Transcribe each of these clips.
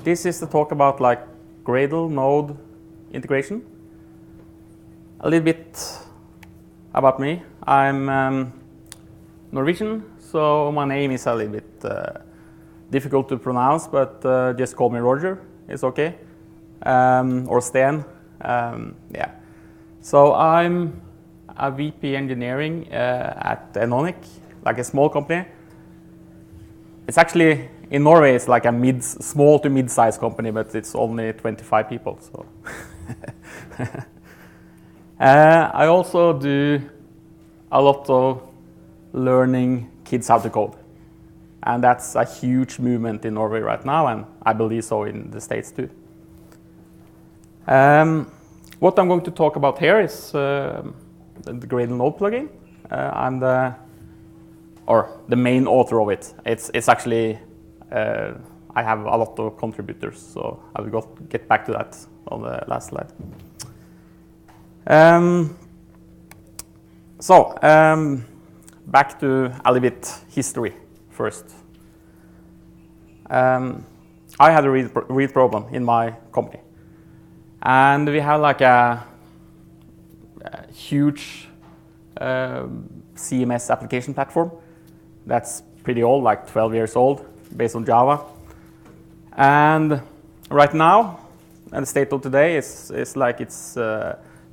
This is the talk about like Gradle node integration. A little bit about me. I'm Norwegian, so my name is a little bit difficult to pronounce, but just call me Roger. It's okay. Or Sten. Yeah. So I'm a VP engineering at Enonic, like a small company. It's actually in Norway. It's like a small to mid-sized company, but it's only 25 people. So I also do a lot of learning kids how to code, and that's a huge movement in Norway right now, and I believe so in the States too. What I'm going to talk about here is the Gradle node plugin. I'm the main author of it. It's actually I have a lot of contributors, so I will get back to that on the last slide. Back to a little bit history first. I had a read problem in my company, and we have like a huge CMS application platform that's pretty old, like 12 years old, based on Java. And right now, and the state of today is like it's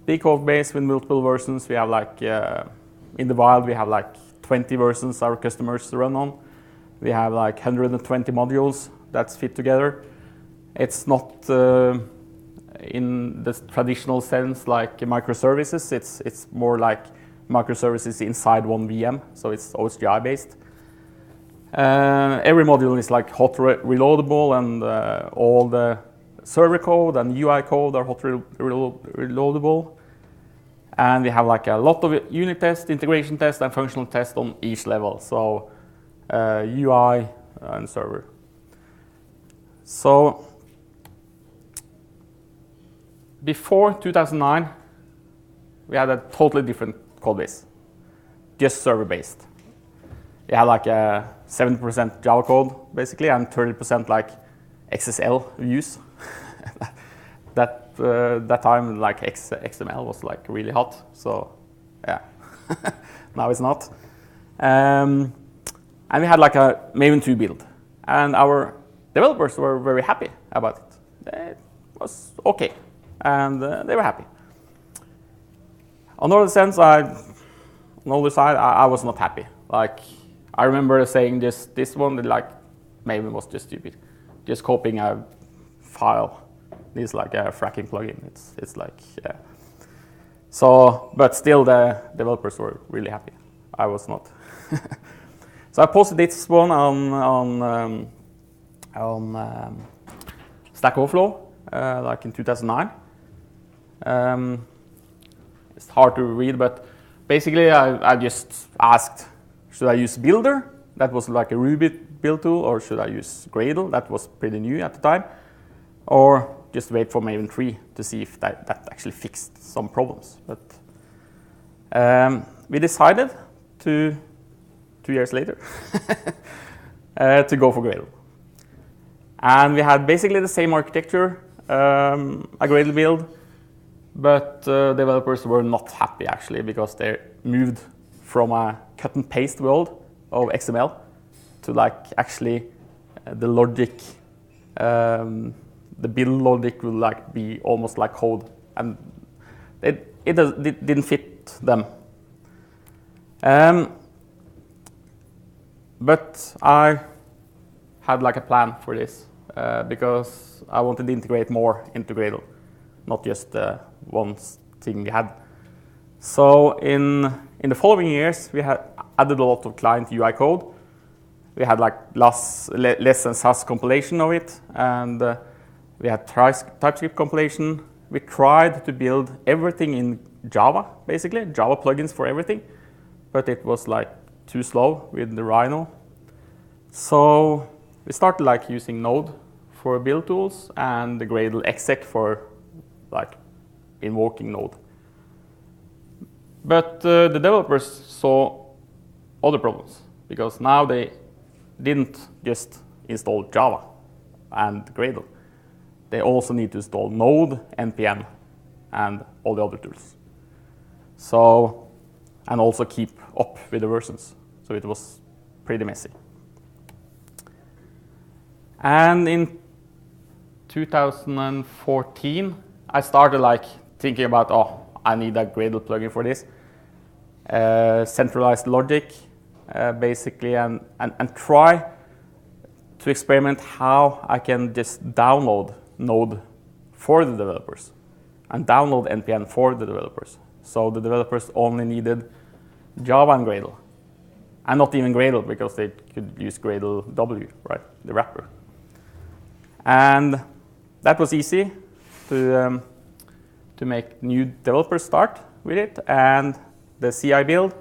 big code base with multiple versions. We have like in the wild we have like 20 versions our customers run on. We have like 120 modules that fit together. It's not in the traditional sense like microservices. It's more like microservices inside one VM, so it's always Java based. Every module is like hot reloadable, and all the server code and UI code are hot reloadable. And we have like a lot of unit tests, integration tests, and functional tests on each level. So UI and server. So before 2009, we had a totally different code base, just server based. We had like a 70% Java code basically, and 30% like XSL views. That time like XML was like really hot, so yeah. Now it's not. And we had like a Maven 2 build, and our developers were very happy about it. It was okay, and they were happy. On the other side, I was not happy. Like I remember saying this one, like Maven was just stupid, just copying a file. It's like a fracking plugin. It's like, yeah. So, but still the developers were really happy. I was not. So I posted this one on Stack Overflow, like in 2009. It's hard to read, but basically I just asked, should I use Builder? That was like a Ruby build tool, or should I use Gradle? That was pretty new at the time. Or just wait for Maven 3 to see if that actually fixed some problems. But we decided 2 years later to go for Gradle. And we had basically the same architecture, a Gradle build, but developers were not happy actually, because they moved from a cut and paste world of XML to like actually the logic, the build logic will like be almost like code, and it didn't fit them. But I had like a plan for this because I wanted to integrate more into Gradle, not just one thing we had. So in the following years, we had added a lot of client UI code. We had like less than SAS compilation of it, and we had TypeScript compilation. We tried to build everything in Java, basically, Java plugins for everything, but it was like too slow with the Rhino. So we started like using Node for build tools and the Gradle exec for like invoking Node. But the developers saw other problems, because now they didn't just install Java and Gradle. they also need to install Node, NPM, and all the other tools. So, and also keep up with the versions. So it was pretty messy. And in 2014, I started like thinking about, oh, I need a Gradle plugin for this. Centralized logic, basically, and try to experiment how I can just download Node for the developers and download NPM for the developers. So the developers only needed Java and Gradle. And not even Gradle, because they could use Gradle W, right, the wrapper. And that was easy to make new developers start with it, and the CI build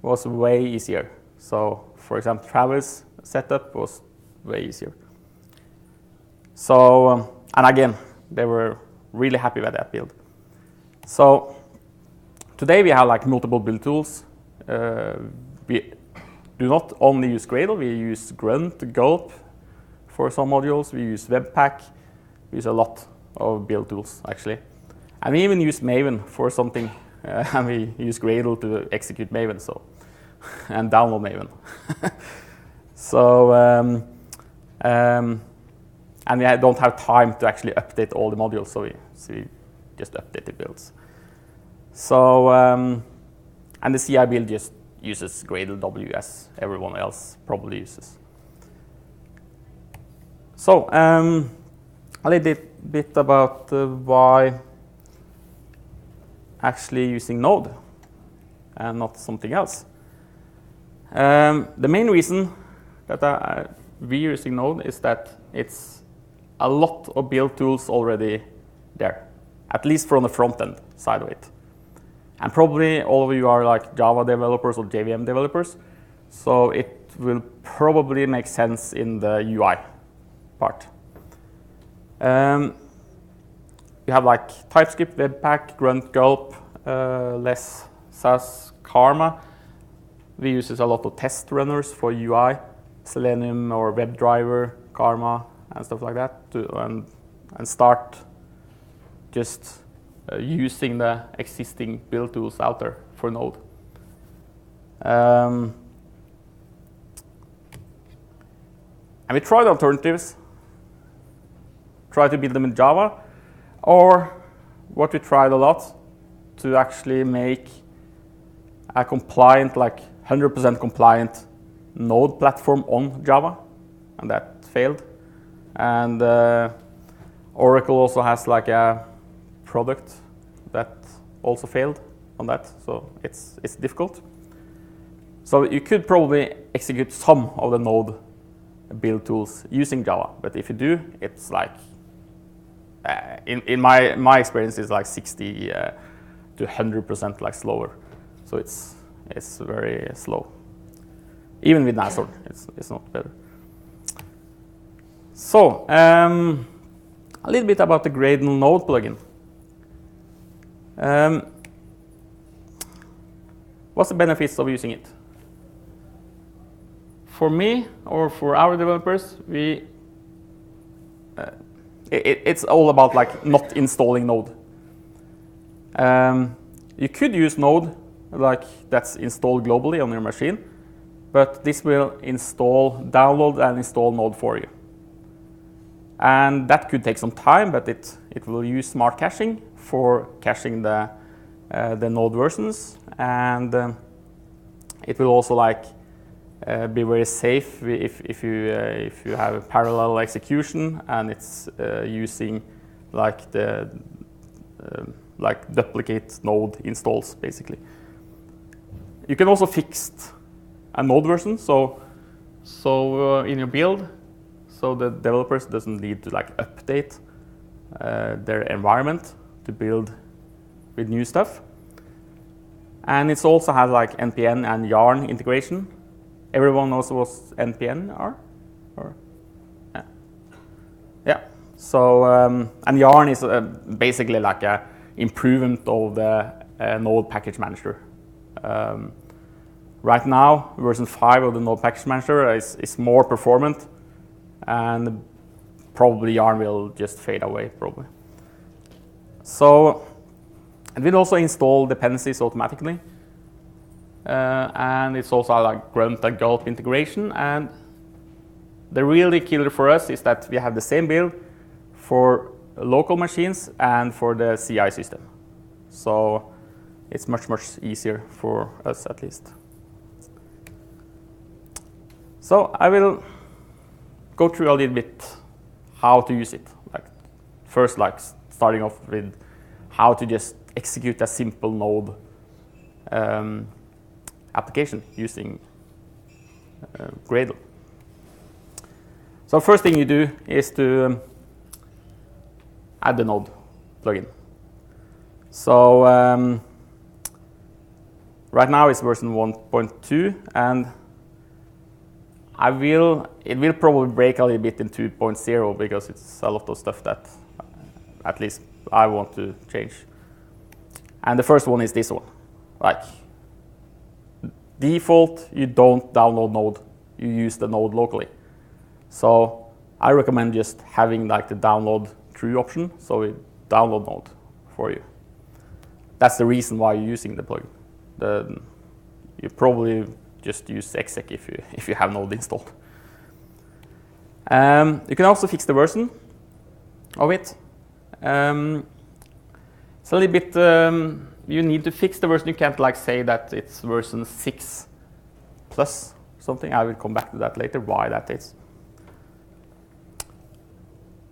was way easier. So, for example, Travis setup was way easier. So, and again, they were really happy with that build. So, today we have like multiple build tools. We do not only use Gradle, we use Grunt, Gulp for some modules. We use Webpack. We use a lot of build tools, actually. And we even use Maven for something. And we use Gradle to execute Maven, so and download Maven. So, and we don't have time to actually update all the modules, so we just update the builds. So, and the CI build just uses Gradle W as everyone else probably uses. So, a little bit about why actually using Node and not something else. The main reason that we're using Node is that it's a lot of build tools already there, at least from the front-end side of it. And probably all of you are like Java developers or JVM developers, so it will probably make sense in the UI part. You have like TypeScript, Webpack, Grunt, Gulp, less SAS, Karma. We use a lot of test runners for UI, Selenium or WebDriver, Karma, and stuff like that, and start just using the existing build tools out there for Node. And we tried alternatives, try to build them in Java, or what we tried a lot, to actually make a compliant, like 100% compliant Node platform on Java, and that failed. And Oracle also has like a product that also failed on that, so it's difficult. So you could probably execute some of the Node build tools using Java, but if you do, it's like in my experience, it's like 60 to 100% like slower. So it's very slow. Even with Nashorn, it's not better. So a little bit about the Gradle Node plugin. What's the benefits of using it? For me or for our developers, it's all about like not installing Node. You could use Node like that's installed globally on your machine, but this will download and install Node for you. And that could take some time, but it will use smart caching for caching the Node versions, and it will also like be very safe if you have a parallel execution and it's using like the like duplicate Node installs basically. You can also fix a Node version, so in your build, so the developers doesn't need to like update their environment to build with new stuff. And it also has like NPM and Yarn integration. Everyone knows what NPM are? Or? Yeah. So, and Yarn is basically like a improvement of the Node package manager. Right now, version 5 of the Node package manager is more performant and probably Yarn will just fade away, probably. So it will also install dependencies automatically. And it's also like Grunt and Gulp integration. And the really killer for us is that we have the same build for local machines and for the CI system. So it's much easier for us, at least. So I will go through a little bit how to use it. Like first, like starting off with how to just execute a simple node application using Gradle. So first thing you do is to add the node plugin. So right now it's version 1.2, and it will probably break a little bit in 2.0 because it's a lot of stuff that at least I want to change. And the first one is this one. Like default, you don't download node, you use the node locally. So I recommend just having like the download through option, so it download node for you. That's the reason why you're using the plugin. You probably just use exec if you have node installed. You can also fix the version of it. It's a little bit, you need to fix the version. You can't like say that it's version 6 plus something. I will come back to that later, why that is.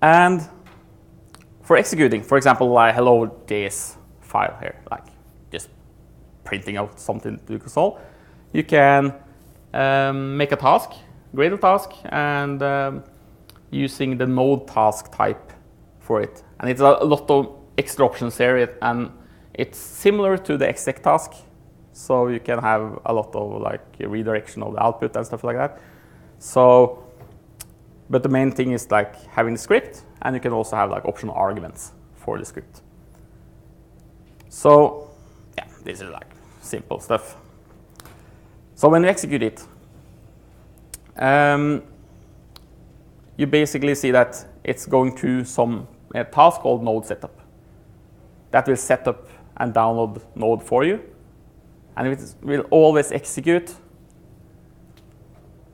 And for executing, for example, like hello.js file here, like just printing out something to console, you can make a task, Gradle task, and using the node task type for it. And it's a lot of extra options here, and it's similar to the exec task, so you can have a lot of like redirection of the output and stuff like that. So, but the main thing is like having the script, and you can also have like optional arguments for the script. So yeah, this is like simple stuff. So when you execute it, you basically see that it's going through some task called node setup. That will set up and download node for you, and it will always execute.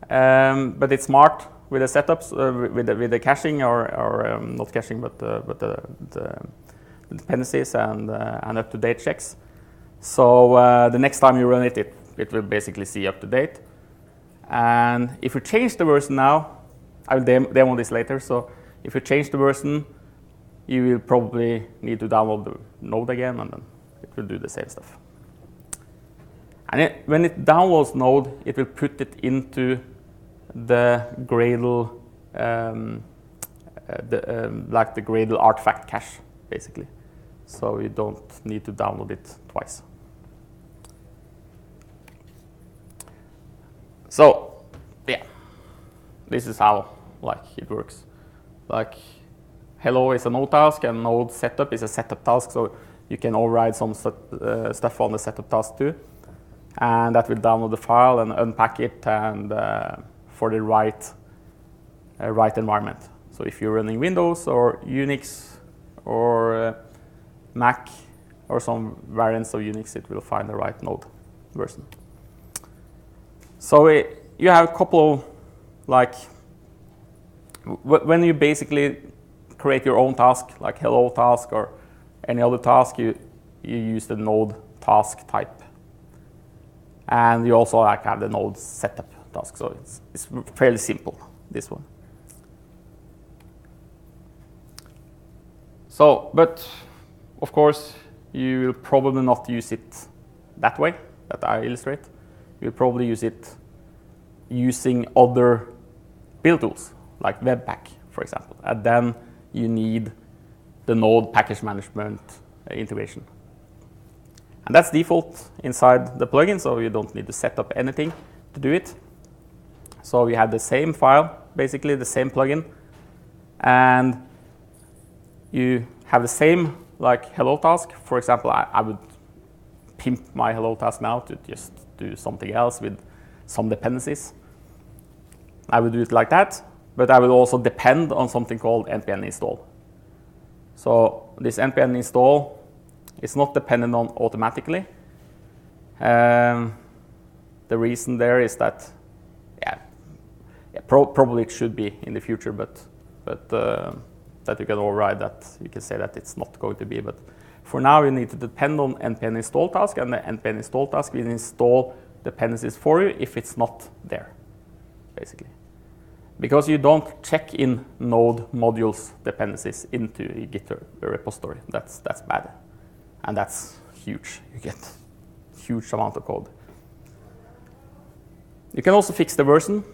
But it's smart with the setups, with the caching or not caching, but the dependencies and up-to-date checks. So the next time you run it, it will basically see up-to-date. And if you change the version now, I will demo this later. So if you change the version, you will probably need to download the node again, and then it will do the same stuff. And when it downloads node, it will put it into the Gradle, like the Gradle artifact cache, basically. So you don't need to download it twice. So yeah, this is how like it works. Like hello is a node task, and node setup is a setup task. So you can override some stuff on the setup task too, and that will download the file and unpack it and for the right environment. So if you're running Windows or Unix or Mac or some variants of Unix, it will find the right node version. So you have a couple of like when you basically create your own task, like hello task or any other task, you use the node task type, and you also like have the node setup task. So it's fairly simple, this one. So, but of course you will probably not use it that way that I illustrate. You'll probably use it using other build tools like Webpack, for example, and then you need the node package management integration. And that's default inside the plugin, so you don't need to set up anything to do it. So we have the same file, basically the same plugin, and you have the same like hello task. For example, I would pimp my hello task now to just do something else with some dependencies. I would do it like that, but I will also depend on something called npm install. So this npm install is not dependent on automatically. The reason there is that, probably it should be in the future, but that you can override that. You can say that it's not going to be, but for now you need to depend on npm install task, and the npm install task will install dependencies for you if it's not there, basically. Because you don't check in node modules dependencies into a Git repository. That's bad, and that's huge. You get huge amount of code. You can also fix the version.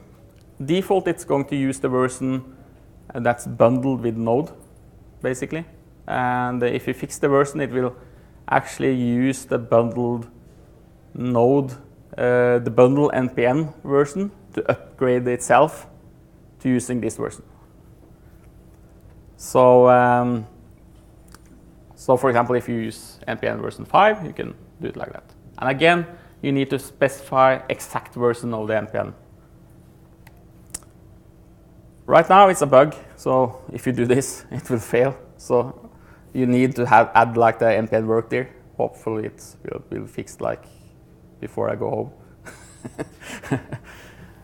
Default, it's going to use the version that's bundled with node, basically. And if you fix the version, it will actually use the bundled node, the bundle npm version to upgrade itself to using this version. So, for example, if you use npm version 5, you can do it like that. And again, you need to specify exact version of the npm. Right now it's a bug, so if you do this, it will fail. So you need to add like the npm work there. Hopefully it will be fixed like before I go home.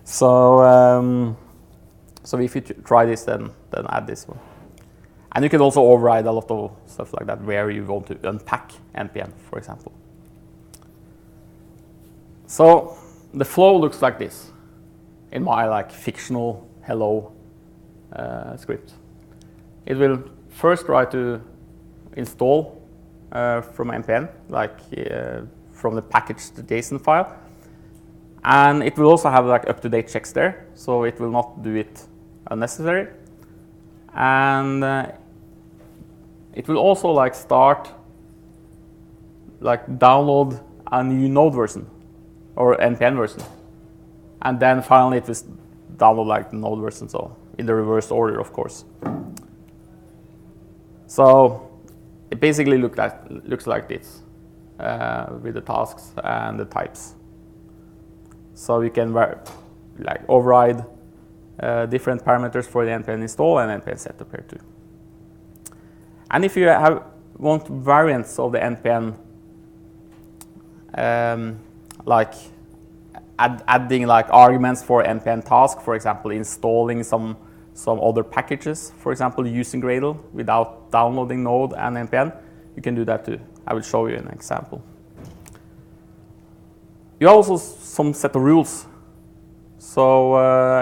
So if you try this, then add this one. And you can also override a lot of stuff like that where you want to unpack npm, for example. So the flow looks like this in my like fictional hello script. It will first try to install from npm, like from the packaged JSON file, and it will also have like up-to-date checks there, so it will not do it unnecessary. And it will also like start like download a new node version or npm version, and then finally it will download like the node version, so in the reverse order, of course. So it basically looks like this with the tasks and the types. So you can like override different parameters for the npm install and npm setup here too. And if you want variants of the npm, like adding like arguments for npm task, for example, installing some other packages, for example, using Gradle without downloading node and npm, you can do that too. I will show you an example. You also some set of rules. So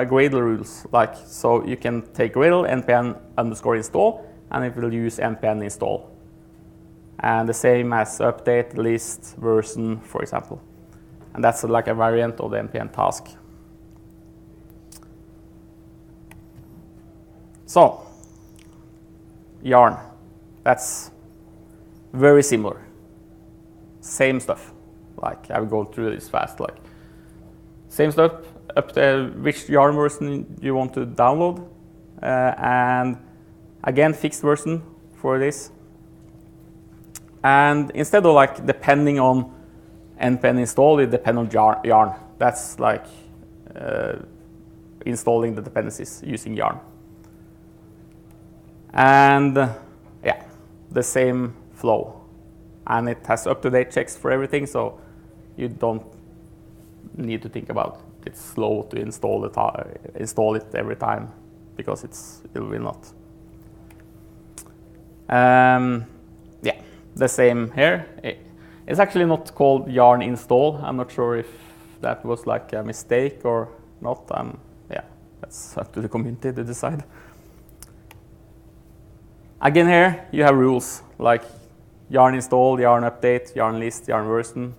Gradle rules, like, so you can take Gradle npm underscore install, and it will use npm install. And the same as update, list, version, for example. And that's like a variant of the npm task. So, Yarn, that's very similar. Same stuff. Like, I will go through this fast. Like, same stuff, up to which Yarn version you want to download. And again, fixed version for this. And instead of like depending on npm install, you depend on Yarn. That's like installing the dependencies using Yarn. And yeah, the same flow. And it has up-to-date checks for everything, so you don't need to think about it. It's slow to install it every time, because it will not. Yeah, the same here. It's actually not called Yarn install. I'm not sure if that was like a mistake or not. Yeah, that's up to the community to decide. Again here, you have rules like Yarn install, Yarn update, Yarn list, Yarn version.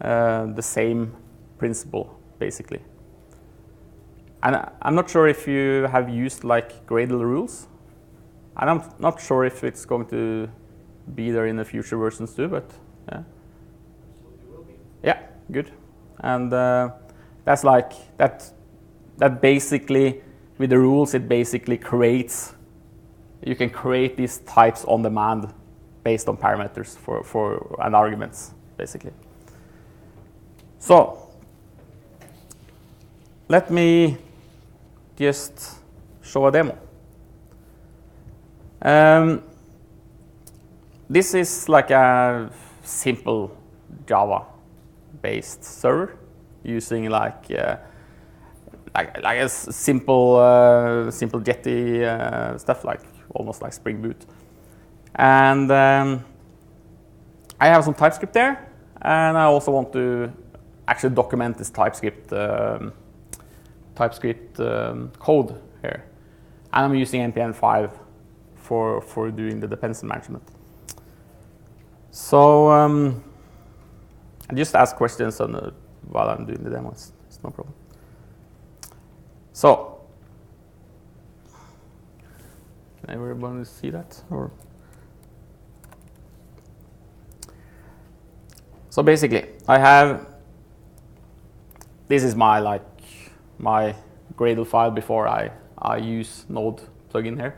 The same principle, basically. And I'm not sure if you have used like Gradle rules. And I'm not sure if it's going to be there in the future versions too, but yeah. Absolutely will be. Yeah, good. And that's like, that basically, with the rules, it basically creates, you can create these types on demand based on parameters for and arguments, basically. So, let me just show a demo. This is like a simple Java-based server using like a simple Jetty stuff, like almost like Spring Boot. And I have some TypeScript there, and I also want to actually document this TypeScript code here. And I'm using NPM 5 for doing the dependency management. So I just ask questions on while I'm doing the demos. It's no problem. So, can everyone see that? Or so basically, I have this is my Gradle file before I use Node plugin here,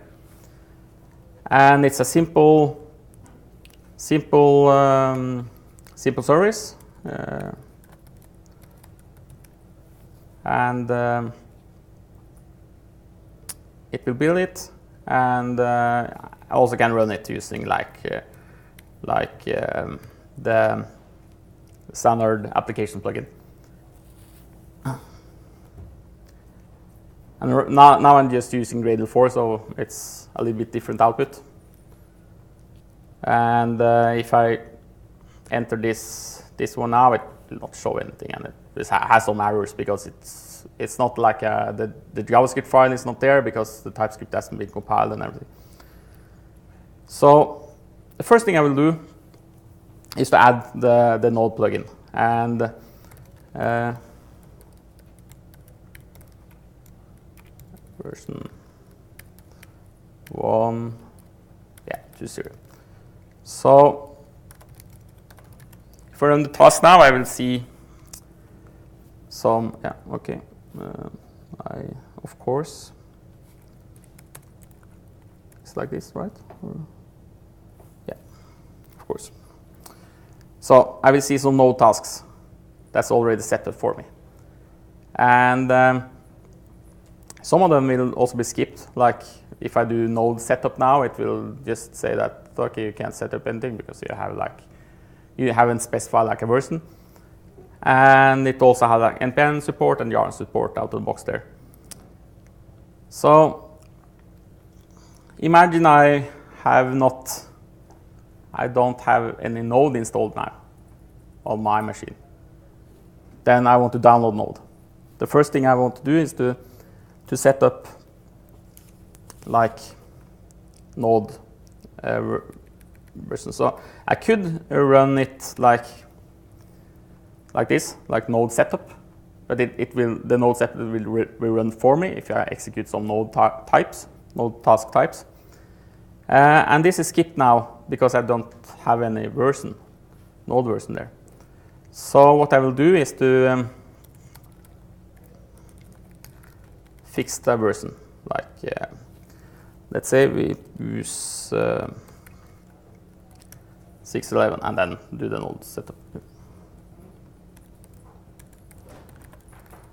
and it's a simple service, and it will build it, and I also can run it using the standard application plugin. And now I'm just using Gradle 4, so it's a little bit different output. And if I enter this one now, it will not show anything, and it has some errors because it's not like the JavaScript file is not there because the TypeScript hasn't been compiled and everything. So the first thing I will do is to add the Node plugin, and version 1.20. So if I run the task now, I will see some, of course, it's like this, right? Yeah, of course. So I will see some node tasks that's already set up for me. And some of them will also be skipped. Like if I do node setup now, it will just say that, okay, you can't set up anything because you haven't specified like a version. And it also has like NPM support and Yarn support out of the box there. So imagine I don't have any Node installed now on my machine. Then I want to download Node. The first thing I want to do is to set up like Node version. So I could run it like this, like Node setup, but the Node setup will run for me if I execute some Node task types. And this is skipped now because I don't have any Node version there. So what I will do is to fix the version. Like let's say we use 6.11 and then do the Node setup.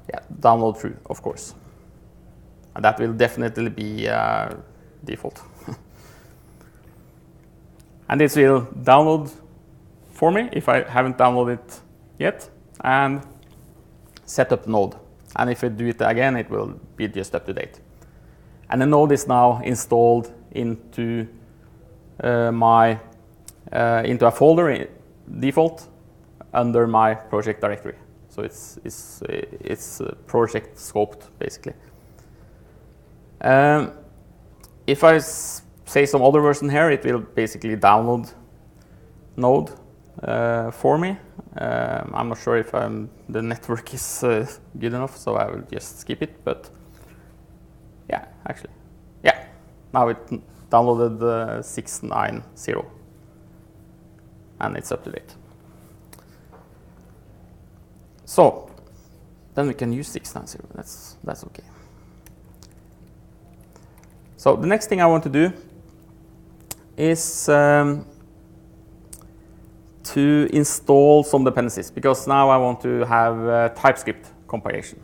Yeah, download through, of course. And that will definitely be default. And this will download for me if I haven't downloaded it yet, and set up Node. And if I do it again, it will be just up to date. And the Node is now installed into into a folder default under my project directory. So it's project scoped basically. If I say some other version here, it will basically download Node for me. I'm not sure if the network is good enough, so I will just skip it. But yeah, actually, yeah. Now it downloaded 690, and it's up to date. So then we can use 690. That's okay. So the next thing I want to do is to install some dependencies, because now I want to have TypeScript compilation.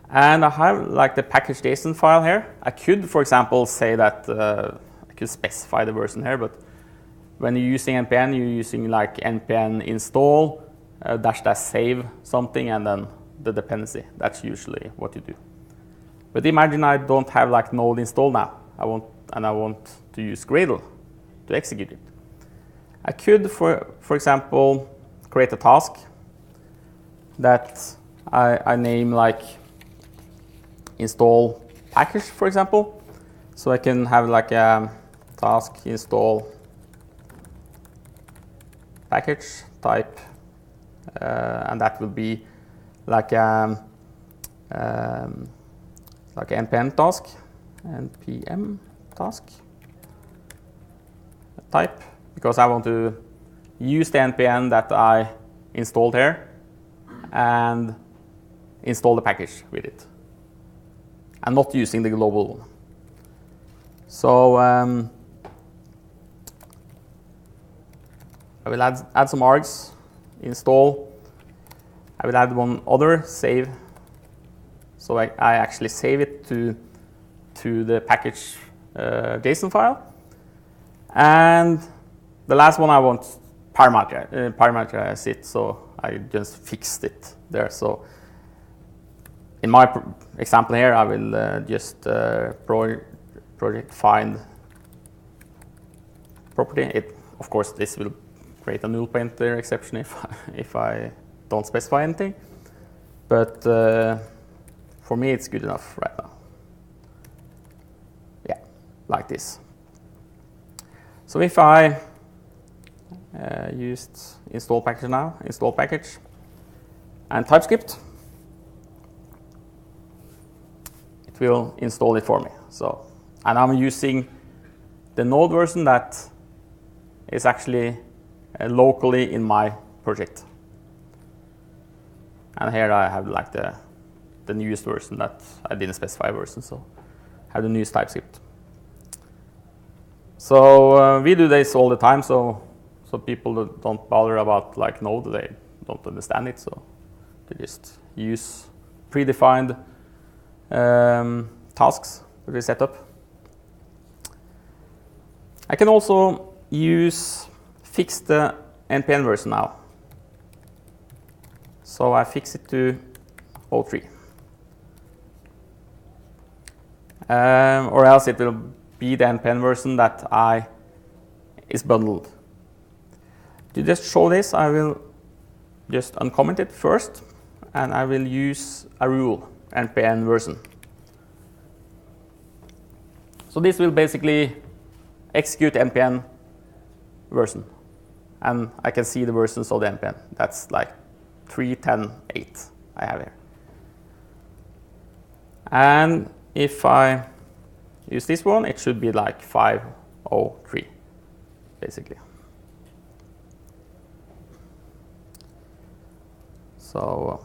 And I have like the package.json file here. I could, for example, say that I could specify the version here, but when you're using npm, you're using like npm install -- save something and then the dependency. That's usually what you do. But imagine I don't have like node installed now. I want to use Gradle to execute it. I could, for example, create a task that I name like install package, for example. So I can have like a task install package type, and that will be like npm task type, because I want to use the npm that I installed here and install the package with it, and not using the global one. So I will add some args, install. I will add one other, save. So I actually save it to the package JSON file. And the last one I want parameterize it, so I just fixed it there. So in my example here, I will just project find property. Of course, this will create a null pointer exception if I don't specify anything. But for me, it's good enough right now. Yeah, like this. So if I used install package now, install package, and TypeScript, it will install it for me. So, and I'm using the node version that is actually locally in my project. And here I have like the newest version that I didn't specify version, so I have the newest TypeScript. So we do this all the time, so people that don't bother about like node, they don't understand it, so they just use predefined tasks that we set up. I can also fix the npm version now. So I fix it to 03. Or else it will be the npm version that is bundled. To just show this, I will just uncomment it first, and I will use a rule, npm version. So this will basically execute npm version, and I can see the versions of the npm. That's like 3.10.8 I have here. And if I use this one, it should be like 5.03, basically. So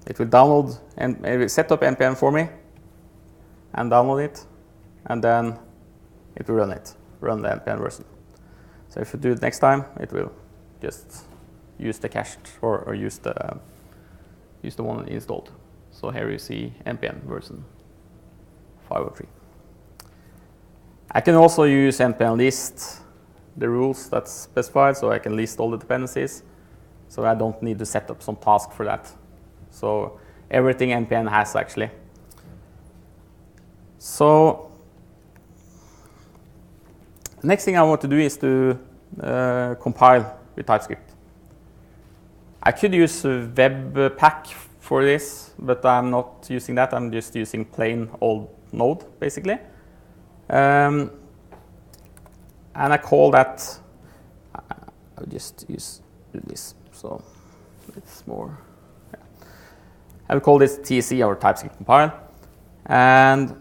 it will download and it will set up npm for me and download it, and then it will run the npm version. So if you do it next time, it will just use the cached or use the one installed. So here you see npm version 5.03. I can also use npm list, the rules that's specified, so I can list all the dependencies. So I don't need to set up some task for that. So everything npm has actually. So the next thing I want to do is to compile with TypeScript. I could use Webpack for this, but I'm not using that. I'm just using plain old Node, basically. And I call that, I'll just do this, so it's more, yeah. I will call this TC, or TypeScript compile. And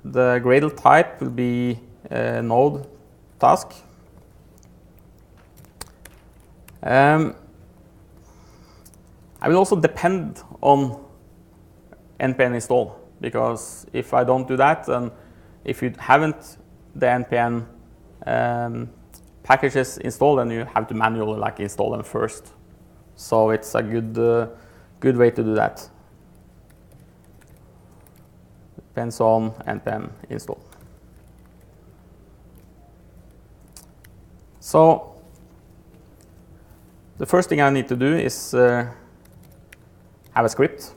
the Gradle type will be node task. I will also depend on npm install, because if I don't do that, then if you haven't the npm packages installed, then you have to manually like install them first. So it's a good way to do that. depends on npm install. So the first thing I need to do is have a script.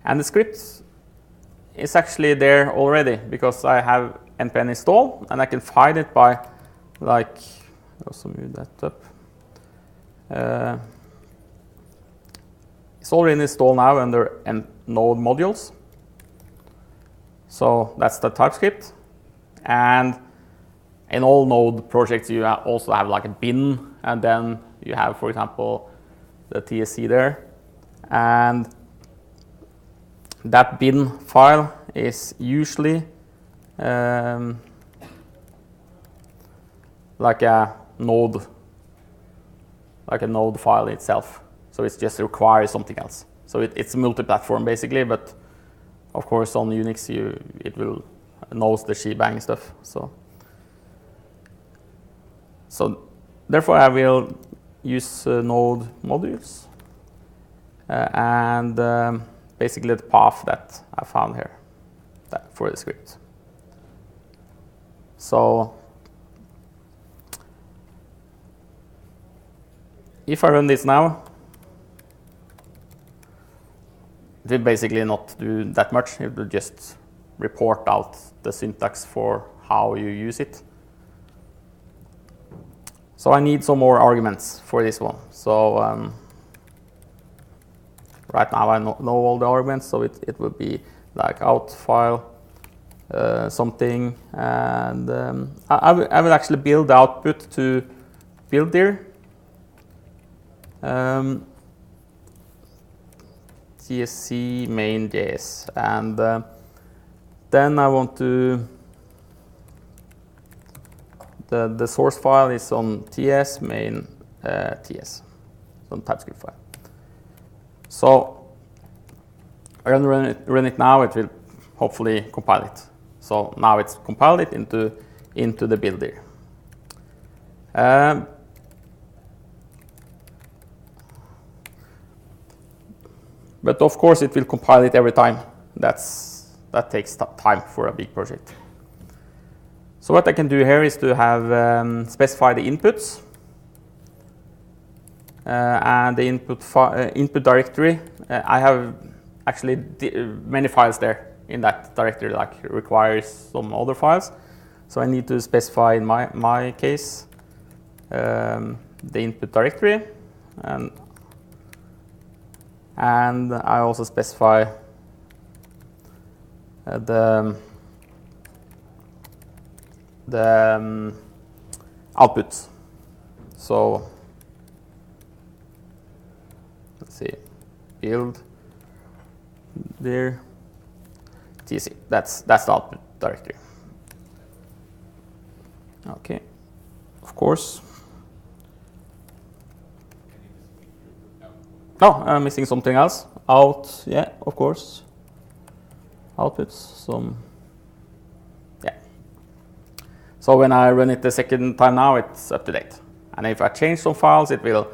And the script is actually there already because I have npm install, and I can find it by, like, also move that up. It's already installed now under node modules. So that's the TypeScript. And in all node projects, you also have like a bin, and then you have, for example, the TSC there. And that bin file is usually like a node file itself. So it just requires something else. So it's multi-platform basically, but of course on Unix it will knows the shebang stuff. So therefore I will use node modules and basically the path that I found here for the script. So if I run this now, it will basically not do that much. It will just report out the syntax for how you use it. So I need some more arguments for this one. So right now I know all the arguments, so it will be like out file something, and I will actually build the output to build here. TSC main.js, and then I want to the source file is on ts main ts, on TypeScript file. So I run it now. It will hopefully compile it. So now it's compiled it into the builder. But of course, it will compile it every time. That takes time for a big project. So what I can do here is to have specify the inputs and the input directory. I have actually many files there in that directory, like requires some other files. So I need to specify in my case the input directory, and I also specify the outputs. So let's see, build there, TC. That's the output directory. Okay, of course. No, I'm missing something else. Out, yeah, of course. Outputs, some, yeah. So when I run it the second time now, it's up to date. And if I change some files, it will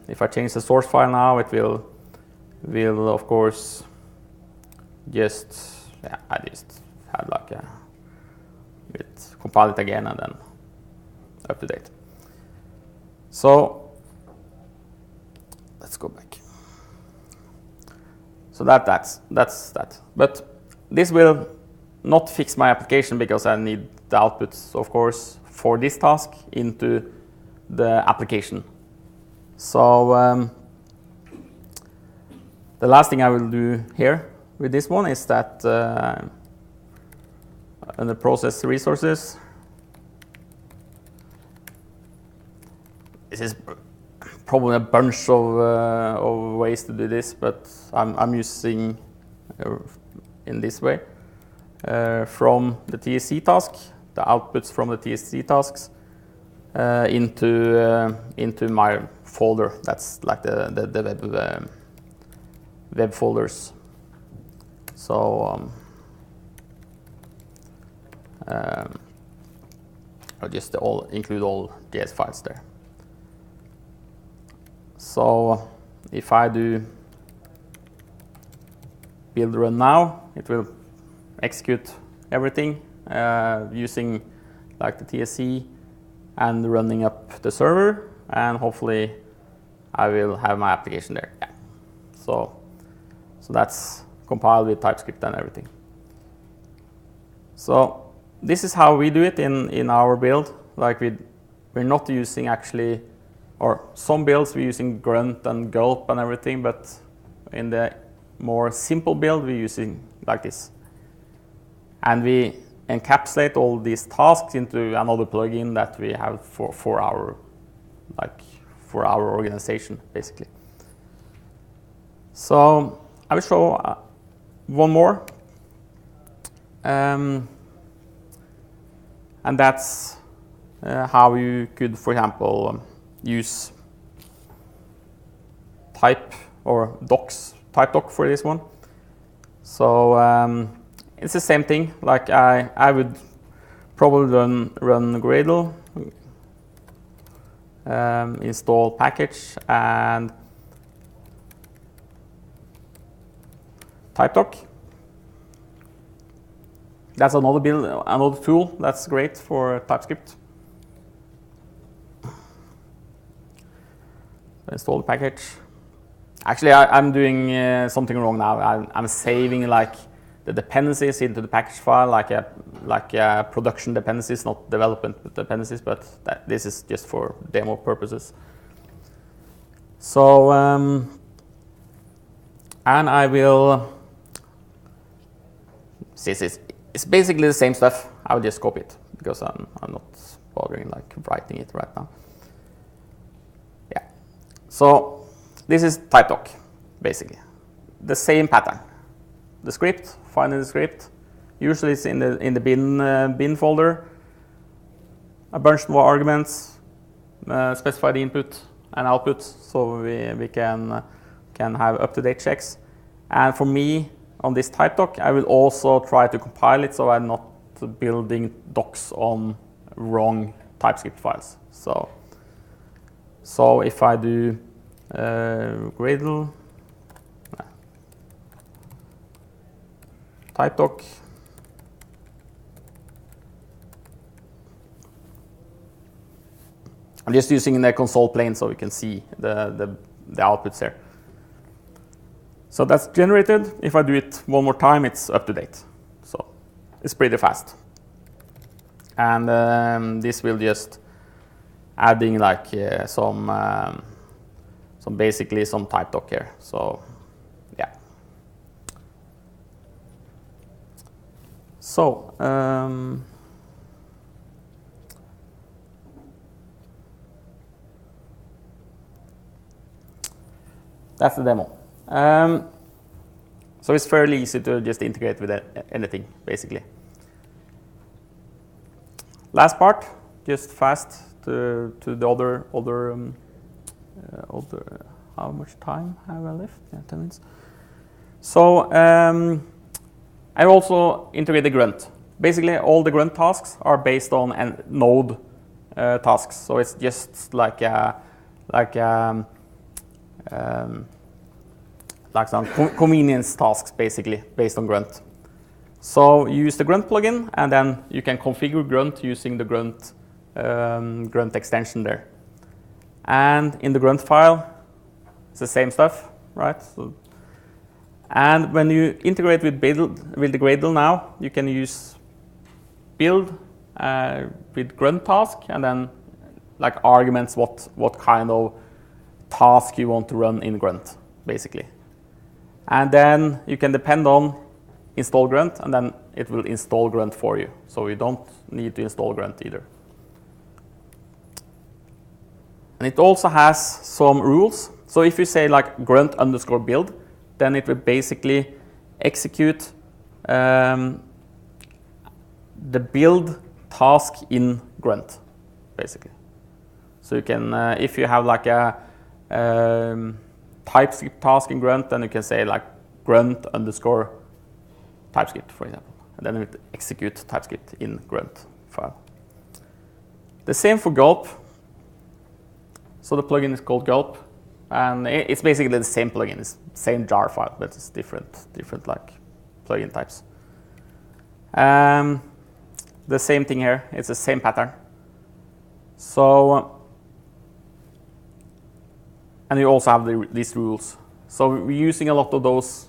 if I change the source file now, it will of course just, yeah, I just had like compile it again and then up to date. So let's go back. So that's that. But this will not fix my application because I need the outputs, of course, for this task into the application. So the last thing I will do here with this one is that under process resources, this is probably a bunch of ways to do this, but I'm using in this way from the TSC task, the outputs from the TSC tasks into my folder. That's like the web folders. So I'll just include all JS files there. So if I do build run now, it will execute everything using like the TSC and running up the server, and hopefully I will have my application there. Yeah. So that's compiled with TypeScript and everything. So this is how we do it in our build. Like we're not using actually, or some builds we're using Grunt and Gulp and everything, but in the more simple build we're using like this. And we encapsulate all these tasks into another plugin that we have for our organization, basically. So I will show one more, and that's how you could, for example, use type or type-doc for this one. So it's the same thing. Like I would probably run Gradle, install package, and type-doc. That's another tool that's great for TypeScript. Install the package. Actually, I'm doing something wrong now. I'm saving like the dependencies into the package file, like a production dependencies, not development dependencies, but this is just for demo purposes. So, and I will. It's basically the same stuff. I will just copy it because I'm not bothering like writing it right now. Yeah. So this is type-doc, basically. The same pattern. The script, finding the script. Usually it's in the bin folder. A bunch of arguments, specify the input and output, so we can have up-to-date checks. And for me, on this type-doc, I will also try to compile it so I'm not building docs on wrong TypeScript files. So if I do Gradle, type-doc, I'm just using the console plane so we can see the outputs there. So that's generated. If I do it one more time, it's up to date. So it's pretty fast. And this will just adding like basically some type-doc here. So yeah. So that's the demo. So it's fairly easy to just integrate with anything, basically. Last part, just fast to the other. How much time have I left? Yeah, 10 minutes. So I also integrated Grunt. Basically, all the Grunt tasks are based on node tasks. So it's just like some convenience tasks, basically, based on Grunt. So you use the Grunt plugin, and then you can configure Grunt using the Grunt extension there. And in the Grunt file, it's the same stuff, right? So, and when you integrate with the Gradle now, you can use build with Grunt task, and then like arguments what kind of task you want to run in Grunt, basically. And then you can depend on install Grunt, and then it will install Grunt for you. So you don't need to install Grunt either. And it also has some rules. So if you say like grunt _ build, then it will basically execute the build task in Grunt, basically. So you can, if you have like a TypeScript task in Grunt, then you can say like grunt _ TypeScript, for example. And then it will execute TypeScript in Grunt file. The same for Gulp. So the plugin is called Gulp. and it's basically the same plugin. It's the same jar file, but it's different like plugin types. The same thing here. It's the same pattern. So, and you also have these rules. So we're using a lot of those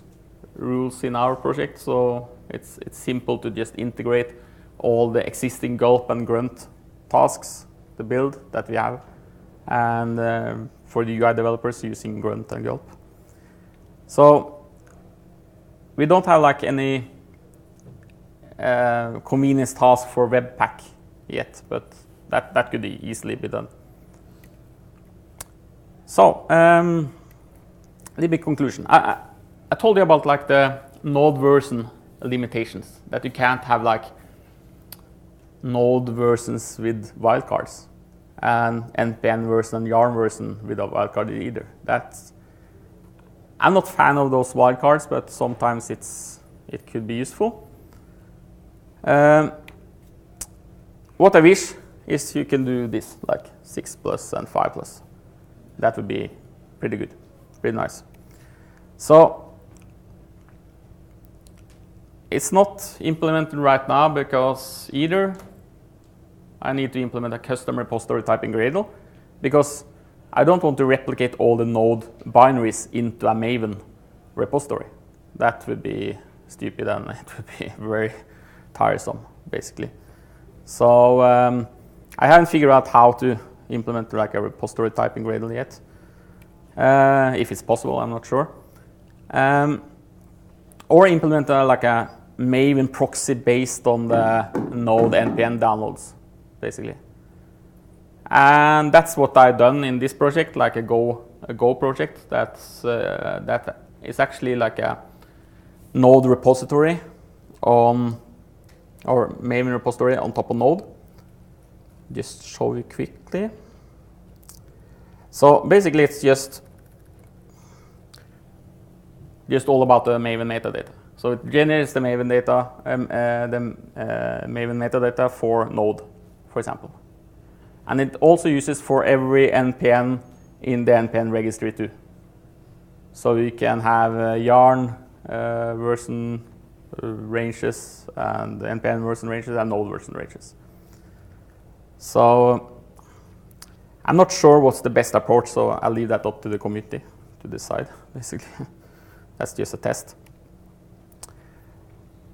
rules in our project. So it's simple to just integrate all the existing Gulp and Grunt tasks, the build that we have, and for the UI developers using Grunt and Gulp. So we don't have like any convenience task for Webpack yet, but that could easily be done. So, the big conclusion. I told you about like the node version limitations, that you can't have like node versions with wildcards and NPM version and Yarn version without wildcard either. I'm not a fan of those wildcards, but sometimes it could be useful. What I wish is you can do this, like 6+ and 5+. That would be pretty good, pretty nice. So it's not implemented right now because either I need to implement a custom repository type in Gradle, because I don't want to replicate all the node binaries into a Maven repository. That would be stupid and it would be very tiresome, basically. So I haven't figured out how to implement like a repository type in Gradle yet. If it's possible, I'm not sure. Or implement like a Maven proxy based on the node NPM downloads, basically. And that's what I've done in this project, like a Go project. That is actually like a node repository or Maven repository on top of node. Just show you quickly. So basically, it's just all about the Maven metadata. So it generates the Maven data, Maven metadata for node, for example, and it also uses for every NPM in the NPM registry too. So you can have Yarn version ranges and NPM version ranges and node version ranges. So I'm not sure what's the best approach, so I'll leave that up to the community to decide, basically. That's just a test.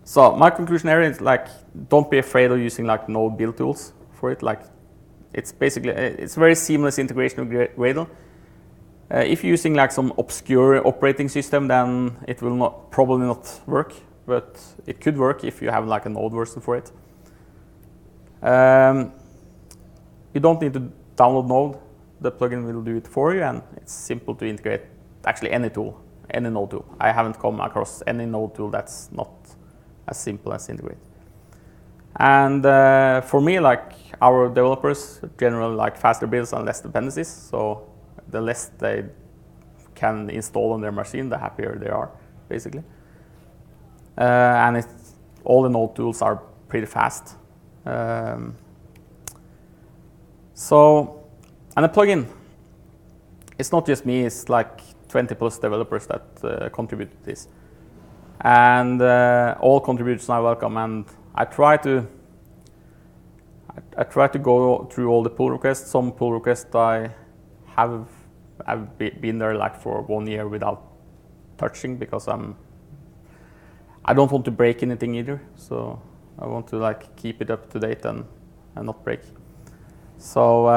So my conclusion here is like, don't be afraid of using like node build tools for it. Like, it's basically, it's very seamless integration with Gradle. If you're using like some obscure operating system, then it will probably not work, but it could work if you have like a node version for it. You don't need to download Node. The plugin will do it for you, and it's simple to integrate actually any tool, any node tool. I haven't come across any node tool that's not as simple as integrate. And for me, like our developers generally like faster builds and less dependencies. So the less they can install on their machine, the happier they are, basically. And all the node tools are pretty fast. And the plugin, it's not just me, it's like 20+ developers that contribute to this. And all contributors are welcome, and I try to go through all the pull requests. Some pull requests I've been there like for 1 year without touching, because I don't want to break anything either. So I want to like keep it up to date and not break. So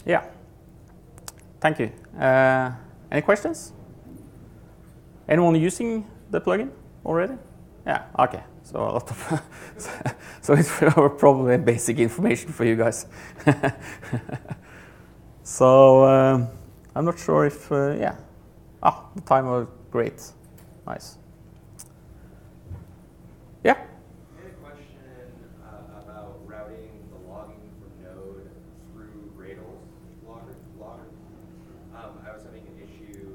yeah, thank you. Any questions? Anyone using the plugin already? Yeah, okay. So a lot of so it's probably basic information for you guys. So I'm not sure if yeah. The time was great. Nice. Yeah. I had a question about routing the logging from Node through Gradle's logger. I was having an issue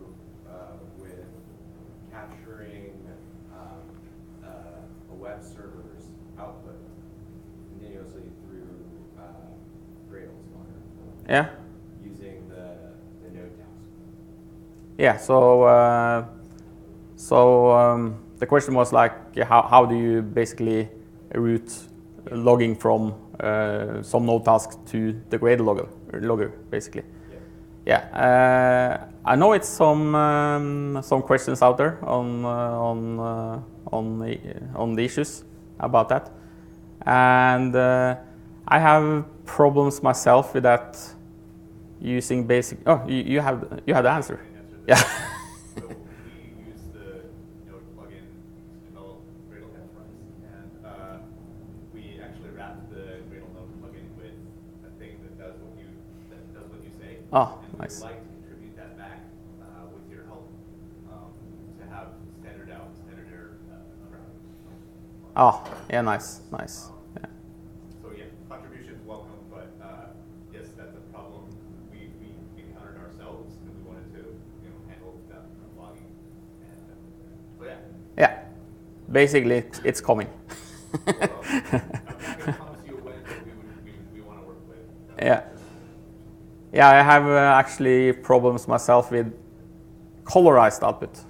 with capturing a web server's output continuously through Gradle's logger. Yeah. Using the Node task. yeah, the question was like, how do you basically route logging from some node task to the Gradle logger basically? Yeah, I know it's some questions out there on the issues about that, and I have problems myself with that using basic. Oh, you have the answer. Yeah. So we use the Node plugin to develop Gradle endpoints, and we actually wrap the Gradle Node plugin with a thing that does what you say. Oh, and nice. We'd like to contribute that back with your help to have standard out, standard error around. Oh, yeah, nice. Yeah. So yeah, contributions welcome, but yes, that's a problem we encountered ourselves, and we wanted to handle that logging. And so yeah. Yeah, basically it's coming. Well, I'm not going to promise you a win, but we want to work with. Yeah. Yeah, I have actually problems myself with colorized output.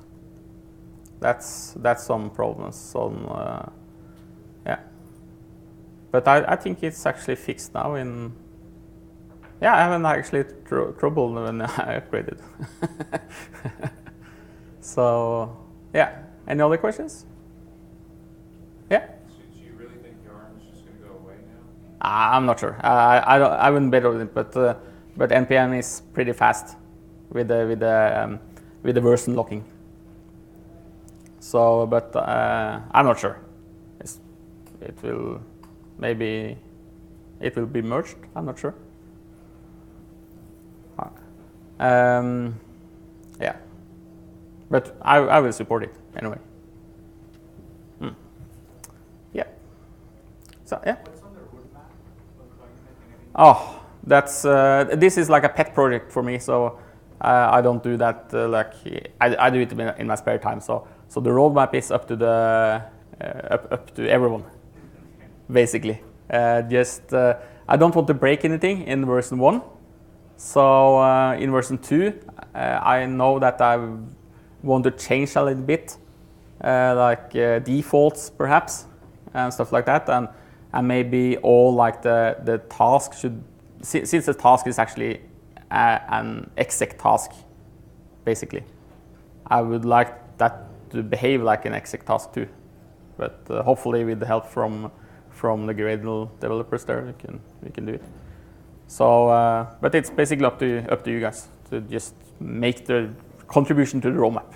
That's some problems on. Yeah. But I think it's actually fixed now in. Yeah, I haven't actually trouble when I upgraded. So yeah. Any other questions? Yeah. Do you really think Yarn is just going to go away now? I'm not sure. I wouldn't bet on it, but NPM is pretty fast with the version locking. So, but I'm not sure. It will maybe it will be merged. I'm not sure. Yeah, but I will support it anyway. Yeah. So yeah. What's on the roadmap? Oh, that's this is like a pet project for me. So I don't do that. Like I do it in my spare time. So the roadmap is up to the up to everyone, basically. Just I don't want to break anything in version 1. So in version 2, I know that I want to change a little bit, like defaults perhaps and stuff like that, and maybe all like the task should, since the task is actually an exec task, basically. I would like that to behave like an exec task too, but hopefully with the help from the Gradle developers there, we can do it. So, but it's basically up to you guys to just make the contribution to the roadmap.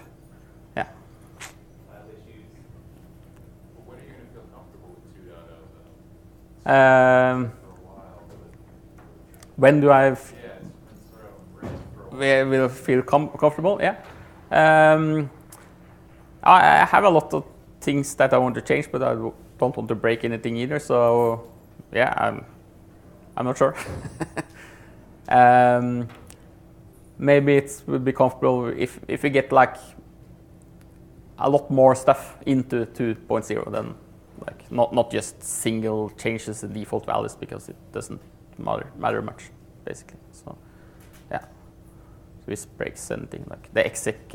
Yeah. When are you going to feel comfortable with 2.0 though? When do I will feel comfortable? Yeah. I have a lot of things that I want to change, but I don't want to break anything either. So, yeah, I'm not sure. Maybe it would be comfortable if we get like a lot more stuff into 2.0 than like not just single changes in default values, because it doesn't matter much basically. So yeah, so this breaks anything like the exec.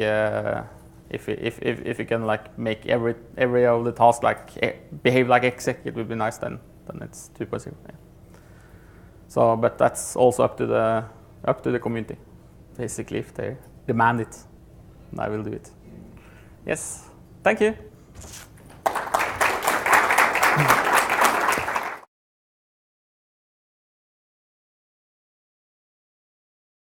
If you can like make every of the tasks like behave like exec, it would be nice. Then it's 2.0. Yeah. So, but that's also up to the community. Basically, if they demand it, I will do it. Yes, thank you.